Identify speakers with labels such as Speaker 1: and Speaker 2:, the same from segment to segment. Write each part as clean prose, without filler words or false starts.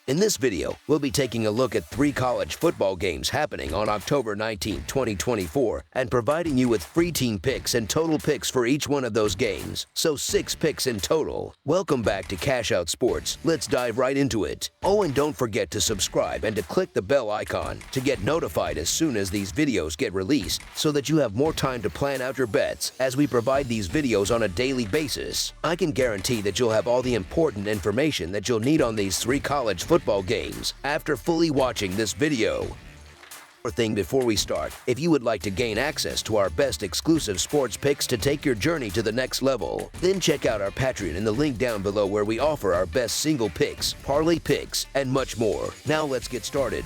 Speaker 1: In this video, we'll be taking a look at 3 college football games happening on October 19, 2024, and providing you with free team picks and total picks for each one of those games, so 6 picks in total. Welcome back to Cash Out Sports. Let's dive right into it. Oh, and don't forget to subscribe and to click the bell icon to get notified as soon as these videos get released, so that you have more time to plan out your bets as we provide these videos on a daily basis. I can guarantee that you'll have all the important information that you'll need on these 3 college football games after fully watching this video. One thing before we start, if you would like to gain access to our best exclusive sports picks to take your journey to the next level, then check out our Patreon in the link down below, where we offer our best single picks, parlay picks, and much more. Now let's get started.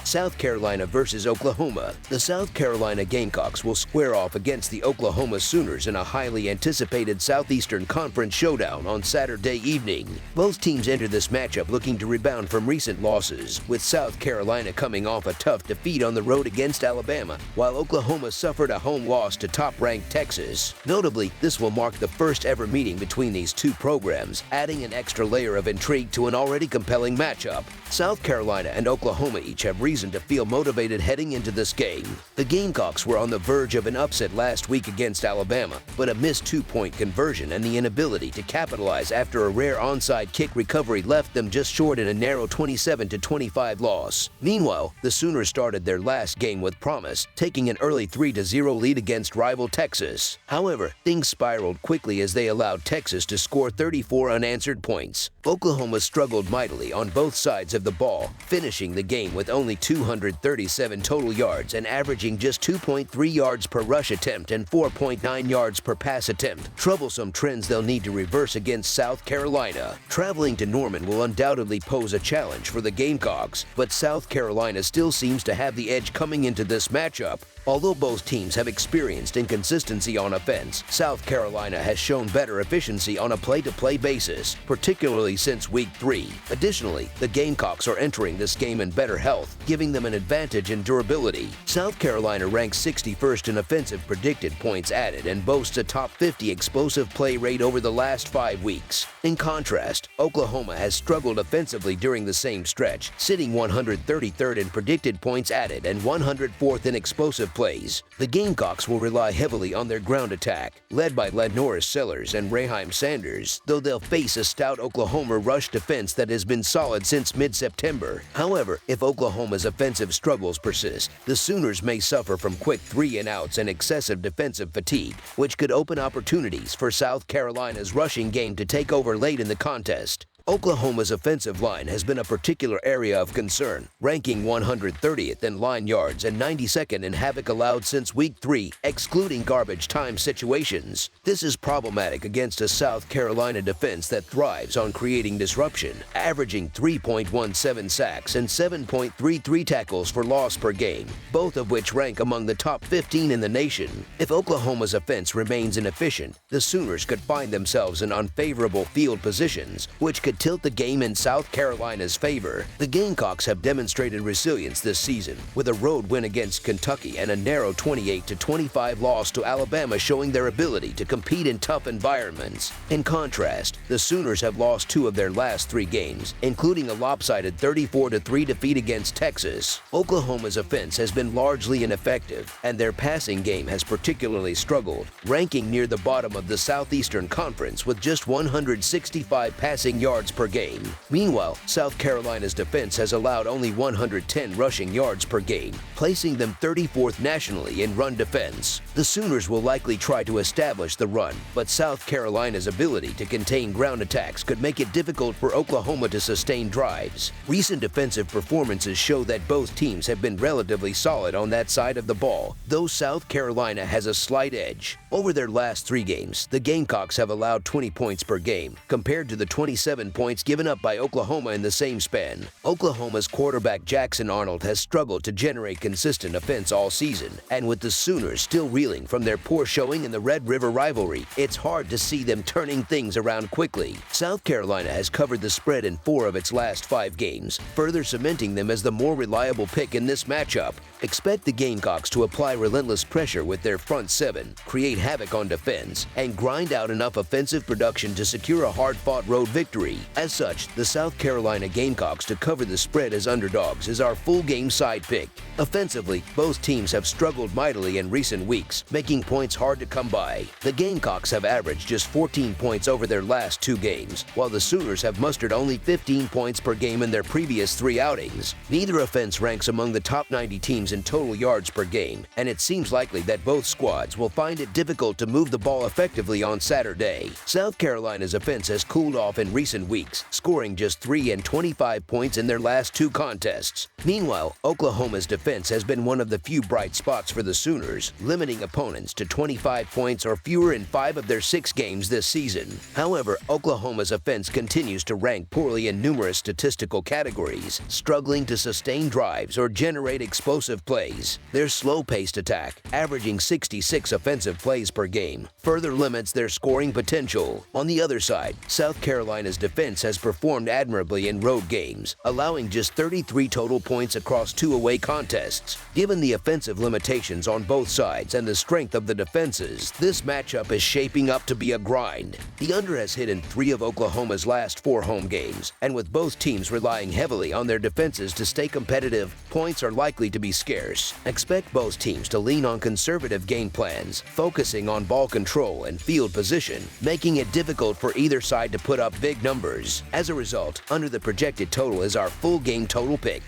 Speaker 1: South Carolina versus Oklahoma. The South Carolina Gamecocks will square off against the Oklahoma Sooners in a highly anticipated Southeastern Conference showdown on Saturday evening. Both teams enter this matchup looking to rebound from recent losses, with South Carolina coming off a tough defeat on the road against Alabama, while Oklahoma suffered a home loss to top-ranked Texas. Notably, this will mark the first ever meeting between these two programs, adding an extra layer of intrigue to an already compelling matchup. South Carolina and Oklahoma each have reason to feel motivated heading into this game. The Gamecocks were on the verge of an upset last week against Alabama, but a missed 2-point conversion and the inability to capitalize after a rare onside kick recovery left them just short in a narrow 27-25 loss. Meanwhile, the Sooners started their last game with promise, taking an early 3-0 lead against rival Texas. However, things spiraled quickly as they allowed Texas to score 34 unanswered points. Oklahoma struggled mightily on both sides of the ball, finishing the game with only 237 total yards and averaging just 2.3 yards per rush attempt and 4.9 yards per pass attempt. Troublesome trends they'll need to reverse against South Carolina. Traveling to Norman will undoubtedly pose a challenge for the Gamecocks, but South Carolina still seems to have the edge coming into this matchup. Although both teams have experienced inconsistency on offense, South Carolina has shown better efficiency on a play-to-play basis, particularly since Week 3. Additionally, the Gamecocks are entering this game in better health, giving them an advantage in durability. South Carolina ranks 61st in offensive predicted points added and boasts a top 50 explosive play rate over the last 5 weeks. In contrast, Oklahoma has struggled offensively during the same stretch, sitting 133rd in predicted points added and 104th in explosive plays. The Gamecocks will rely heavily on their ground attack, led by Norris Sellers and Raheim Sanders, though they'll face a stout Oklahoma rush defense that has been solid since mid-September. However, if Oklahoma's offensive struggles persist, the Sooners may suffer from quick 3-and-outs and excessive defensive fatigue, which could open opportunities for South Carolina's rushing game to take over late in the contest. Oklahoma's offensive line has been a particular area of concern, ranking 130th in line yards and 92nd in havoc allowed since Week 3, excluding garbage time situations. This is problematic against a South Carolina defense that thrives on creating disruption, averaging 3.17 sacks and 7.33 tackles for loss per game, both of which rank among the top 15 in the nation. If Oklahoma's offense remains inefficient, the Sooners could find themselves in unfavorable field positions, which could tilt the game in South Carolina's favor. The Gamecocks have demonstrated resilience this season, with a road win against Kentucky and a narrow 28-25 loss to Alabama showing their ability to compete in tough environments. In contrast, the Sooners have lost 2 of their last 3 games, including a lopsided 34-3 defeat against Texas. Oklahoma's offense has been largely ineffective, and their passing game has particularly struggled, ranking near the bottom of the Southeastern Conference with just 165 passing yards per game. Meanwhile, South Carolina's defense has allowed only 110 rushing yards per game, placing them 34th nationally in run defense. The Sooners will likely try to establish the run, but South Carolina's ability to contain ground attacks could make it difficult for Oklahoma to sustain drives. Recent defensive performances show that both teams have been relatively solid on that side of the ball, though South Carolina has a slight edge. Over their last 3 games, the Gamecocks have allowed 20 points per game, compared to the 27 points given up by Oklahoma in the same span. Oklahoma's quarterback Jackson Arnold has struggled to generate consistent offense all season, and with the Sooners still reeling from their poor showing in the Red River rivalry, it's hard to see them turning things around quickly. South Carolina has covered the spread in 4 of its last 5 games, further cementing them as the more reliable pick in this matchup. Expect the Gamecocks to apply relentless pressure with their front 7, create havoc on defense, and grind out enough offensive production to secure a hard-fought road victory. As such, the South Carolina Gamecocks to cover the spread as underdogs is our full game side pick. Offensively, both teams have struggled mightily in recent weeks, making points hard to come by. The Gamecocks have averaged just 14 points over their last 2 games, while the Sooners have mustered only 15 points per game in their previous 3 outings. Neither offense ranks among the top 90 teams in total yards per game, and it seems likely that both squads will find it difficult to move the ball effectively on Saturday. South Carolina's offense has cooled off in recent weeks, scoring just 3 and 25 points in their last 2 contests. Meanwhile, Oklahoma's defense has been one of the few bright spots for the Sooners, limiting opponents to 25 points or fewer in 5 of their 6 games this season. However, Oklahoma's offense continues to rank poorly in numerous statistical categories, struggling to sustain drives or generate explosive plays. Their slow-paced attack, averaging 66 offensive plays per game, further limits their scoring potential. On the other side, South Carolina's defense has performed admirably in road games, allowing just 33 total points across 2 away contests. Given the offensive limitations on both sides and the strength of the defenses, this matchup is shaping up to be a grind. The under has hit in 3 of Oklahoma's last 4 home games, and with both teams relying heavily on their defenses to stay competitive, points are likely to be scarce. Expect both teams to lean on conservative game plans, focusing on ball control and field position, making it difficult for either side to put up big numbers. As a result, under the projected total is our full game total pick.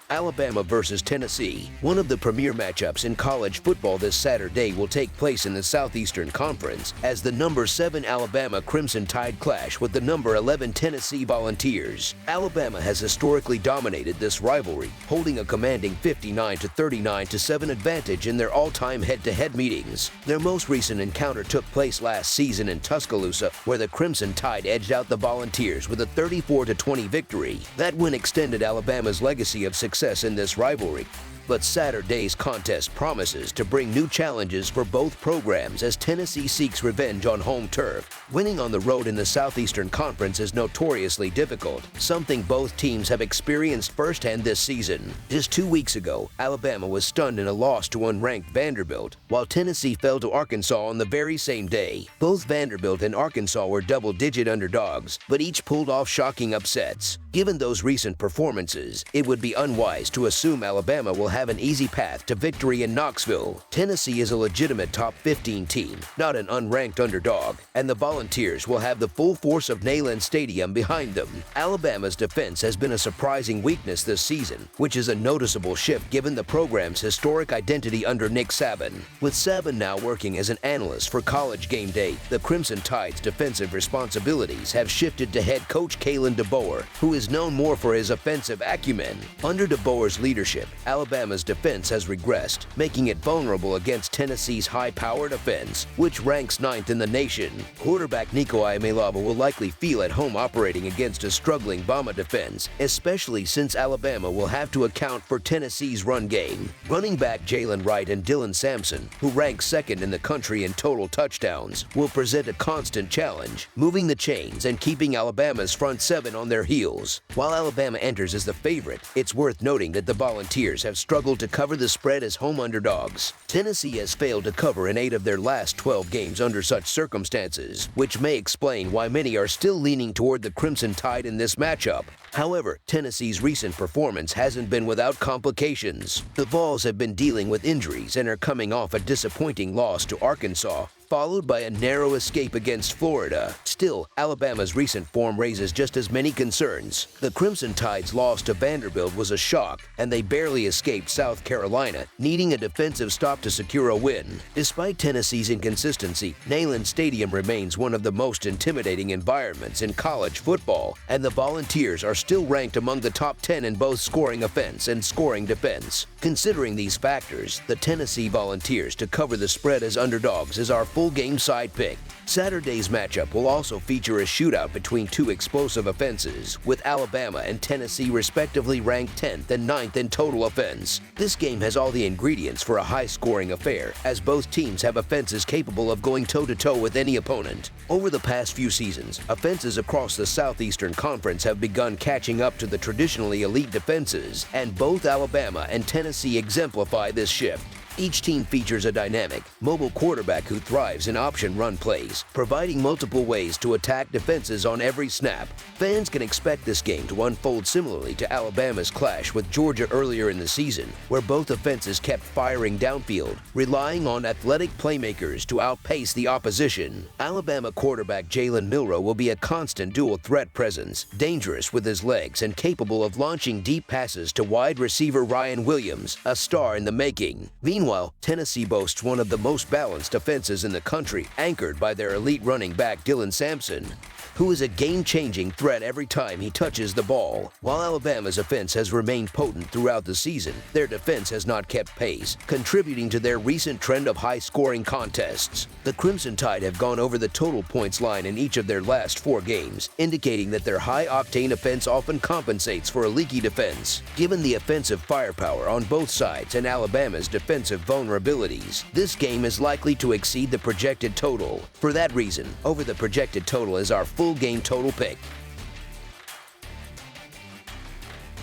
Speaker 1: Alabama versus Tennessee. One of the premier matchups in college football this Saturday will take place in the Southeastern Conference as the number 7 Alabama Crimson Tide clash with the number 11 Tennessee Volunteers. Alabama has historically dominated this rivalry, holding a commanding 59-39-7 advantage in their all-time head-to-head meetings. Their most recent encounter took place last season in Tuscaloosa, where the Crimson Tide edged out the Volunteers with a 34-20 victory. That win extended Alabama's legacy of success in this rivalry. But Saturday's contest promises to bring new challenges for both programs as Tennessee seeks revenge on home turf. Winning on the road in the Southeastern Conference is notoriously difficult, something both teams have experienced firsthand this season. Just 2 weeks ago, Alabama was stunned in a loss to unranked Vanderbilt, while Tennessee fell to Arkansas on the very same day. Both Vanderbilt and Arkansas were double-digit underdogs, but each pulled off shocking upsets. Given those recent performances, it would be unwise to assume Alabama will have an easy path to victory in Knoxville. Tennessee is a legitimate top 15 team, not an unranked underdog, and the Volunteers will have the full force of Neyland Stadium behind them. Alabama's defense has been a surprising weakness this season, which is a noticeable shift given the program's historic identity under Nick Saban. With Saban now working as an analyst for College Game Day, the Crimson Tide's defensive responsibilities have shifted to head coach Kalen DeBoer, who is known more for his offensive acumen. Under DeBoer's leadership, Alabama's defense has regressed, making it vulnerable against Tennessee's high-powered offense, which ranks 9th in the nation. Quarterback Nico Iamaleava will likely feel at home operating against a struggling Bama defense, especially since Alabama will have to account for Tennessee's run game. Running back Jalen Wright and Dylan Sampson, who rank 2nd in the country in total touchdowns, will present a constant challenge, moving the chains and keeping Alabama's front 7 on their heels. While Alabama enters as the favorite, it's worth noting that the Volunteers have struggled to cover the spread as home underdogs. Tennessee has failed to cover in 8 of their last 12 games under such circumstances, which may explain why many are still leaning toward the Crimson Tide in this matchup. However, Tennessee's recent performance hasn't been without complications. The Vols have been dealing with injuries and are coming off a disappointing loss to Arkansas, followed by a narrow escape against Florida. Still, Alabama's recent form raises just as many concerns. The Crimson Tide's loss to Vanderbilt was a shock, and they barely escaped South Carolina, needing a defensive stop to secure a win. Despite Tennessee's inconsistency, Neyland Stadium remains one of the most intimidating environments in college football, and the Volunteers are still ranked among the top 10 in both scoring offense and scoring defense. Considering these factors, the Tennessee Volunteers to cover the spread as underdogs is our full game side pick. Saturday's matchup will also feature a shootout between 2 explosive offenses, with Alabama and Tennessee respectively ranked 10th and 9th in total offense. This game has all the ingredients for a high-scoring affair, as both teams have offenses capable of going toe-to-toe with any opponent. Over the past few seasons, offenses across the Southeastern Conference have begun catching up to the traditionally elite defenses, and both Alabama and Tennessee exemplify this shift. Each team features a dynamic, mobile quarterback who thrives in option run plays, providing multiple ways to attack defenses on every snap. Fans can expect this game to unfold similarly to Alabama's clash with Georgia earlier in the season, where both offenses kept firing downfield, relying on athletic playmakers to outpace the opposition. Alabama quarterback Jalen Milroe will be a constant dual threat presence, dangerous with his legs and capable of launching deep passes to wide receiver Ryan Williams, a star in the making. Meanwhile, Tennessee boasts one of the most balanced offenses in the country, anchored by their elite running back Dylan Sampson, who is a game-changing threat every time he touches the ball. While Alabama's offense has remained potent throughout the season, their defense has not kept pace, contributing to their recent trend of high-scoring contests. The Crimson Tide have gone over the total points line in each of their last 4 games, indicating that their high-octane offense often compensates for a leaky defense. Given the offensive firepower on both sides and Alabama's defensive vulnerabilities, this game is likely to exceed the projected total. For that reason, over the projected total is our full game total pick.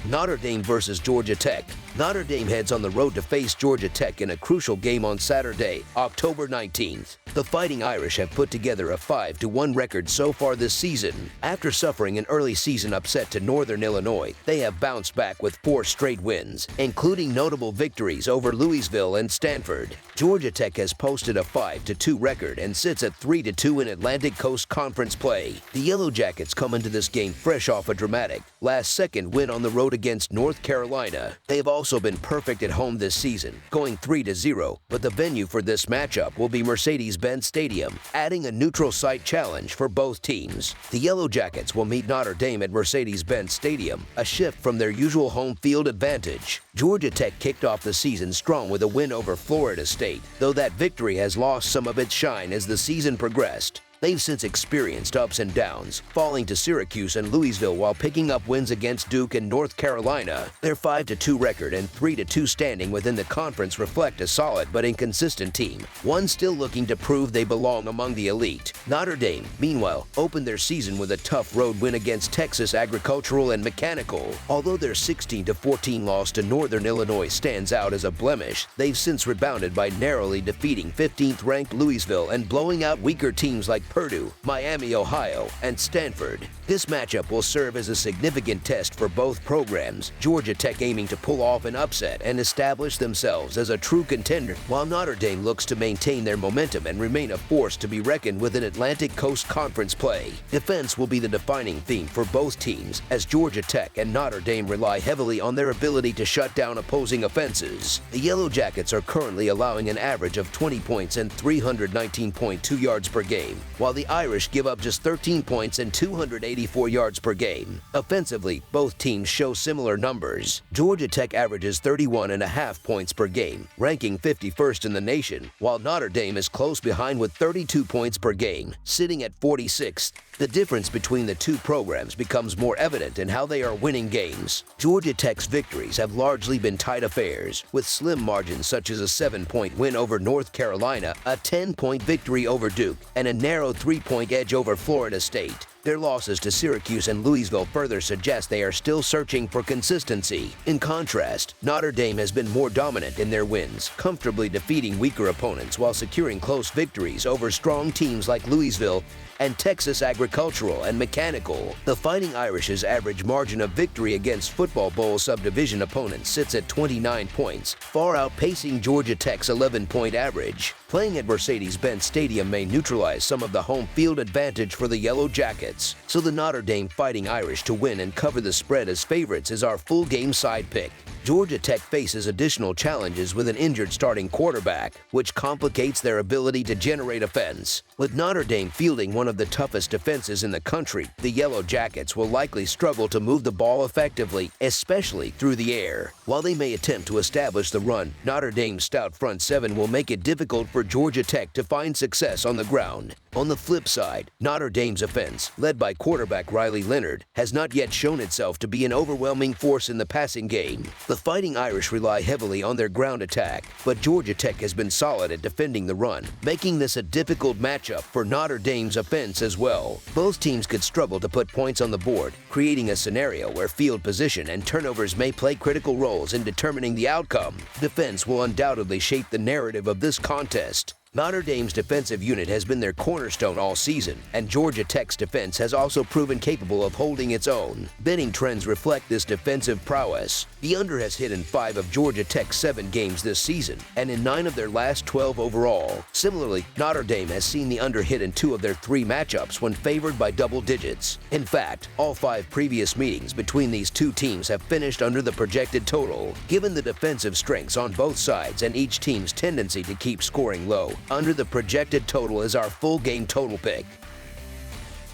Speaker 1: Notre Dame versus Georgia Tech. Notre Dame heads on the road to face Georgia Tech in a crucial game on Saturday, October 19th. The Fighting Irish have put together a 5-1 record so far this season. After suffering an early season upset to Northern Illinois, they have bounced back with 4 straight wins, including notable victories over Louisville and Stanford. Georgia Tech has posted a 5-2 record and sits at 3-2 in Atlantic Coast Conference play. The Yellow Jackets come into this game fresh off a dramatic, last-second win on the road against North Carolina. They have also been perfect at home this season, going 3-0, but the venue for this matchup will be Mercedes-Benz Stadium, adding a neutral site challenge for both teams. The Yellow Jackets will meet Notre Dame at Mercedes-Benz Stadium, a shift from their usual home field advantage. Georgia Tech kicked off the season strong with a win over Florida State, though that victory has lost some of its shine as the season progressed. They've since experienced ups and downs, falling to Syracuse and Louisville while picking up wins against Duke and North Carolina. Their 5-2 record and 3-2 standing within the conference reflect a solid but inconsistent team, one still looking to prove they belong among the elite. Notre Dame, meanwhile, opened their season with a tough road win against Texas Agricultural and Mechanical. Although their 16-14 loss to Northern Illinois stands out as a blemish, they've since rebounded by narrowly defeating 15th-ranked Louisville and blowing out weaker teams like Purdue, Miami, Ohio, and Stanford. This matchup will serve as a significant test for both programs, Georgia Tech aiming to pull off an upset and establish themselves as a true contender, while Notre Dame looks to maintain their momentum and remain a force to be reckoned with in Atlantic Coast Conference play. Defense will be the defining theme for both teams, as Georgia Tech and Notre Dame rely heavily on their ability to shut down opposing offenses. The Yellow Jackets are currently allowing an average of 20 points and 319.2 yards per game, while the Irish give up just 13 points and 284 yards per game. Offensively, both teams show similar numbers. Georgia Tech averages 31.5 points per game, ranking 51st in the nation, while Notre Dame is close behind with 32 points per game, sitting at 46th. The difference between the two programs becomes more evident in how they are winning games. Georgia Tech's victories have largely been tight affairs, with slim margins such as a 7-point win over North Carolina, a 10-point victory over Duke, and a narrow 3-point edge over Florida State. Their losses to Syracuse and Louisville further suggest they are still searching for consistency. In contrast, Notre Dame has been more dominant in their wins, comfortably defeating weaker opponents while securing close victories over strong teams like Louisville and Texas Agricultural and Mechanical. The Fighting Irish's average margin of victory against Football Bowl subdivision opponents sits at 29 points, far outpacing Georgia Tech's 11-point average. Playing at Mercedes-Benz Stadium may neutralize some of the home field advantage for the Yellow Jackets, so the Notre Dame Fighting Irish to win and cover the spread as favorites is our full game side pick. Georgia Tech faces additional challenges with an injured starting quarterback, which complicates their ability to generate offense. With Notre Dame fielding one of the toughest defenses in the country, the Yellow Jackets will likely struggle to move the ball effectively, especially through the air. While they may attempt to establish the run, Notre Dame's stout front seven will make it difficult for Georgia Tech to find success on the ground. On the flip side, Notre Dame's offense, led by quarterback Riley Leonard, has not yet shown itself to be an overwhelming force in the passing game. The Fighting Irish rely heavily on their ground attack, but Georgia Tech has been solid at defending the run, making this a difficult matchup for Notre Dame's offense as well. Both teams could struggle to put points on the board, creating a scenario where field position and turnovers may play critical roles in determining the outcome. Defense will undoubtedly shape the narrative of this contest. Notre Dame's defensive unit has been their cornerstone all season, and Georgia Tech's defense has also proven capable of holding its own. Betting trends reflect this defensive prowess. The under has hit in 5 of Georgia Tech's 7 games this season, and in 9 of their last 12 overall. Similarly, Notre Dame has seen the under hit in 2 of their 3 matchups when favored by double digits. In fact, all 5 previous meetings between these two teams have finished under the projected total. Given the defensive strengths on both sides and each team's tendency to keep scoring low, under the projected total is our full game total pick.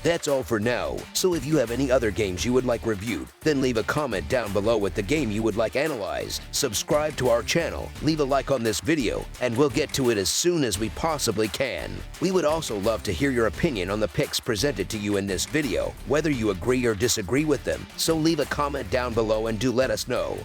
Speaker 1: That's all for now, so if you have any other games you would like reviewed, then leave a comment down below with the game you would like analyzed. Subscribe to our channel, leave a like on this video, and we'll get to it as soon as we possibly can. We would also love to hear your opinion on the picks presented to you in this video, whether you agree or disagree with them, so leave a comment down below and do let us know.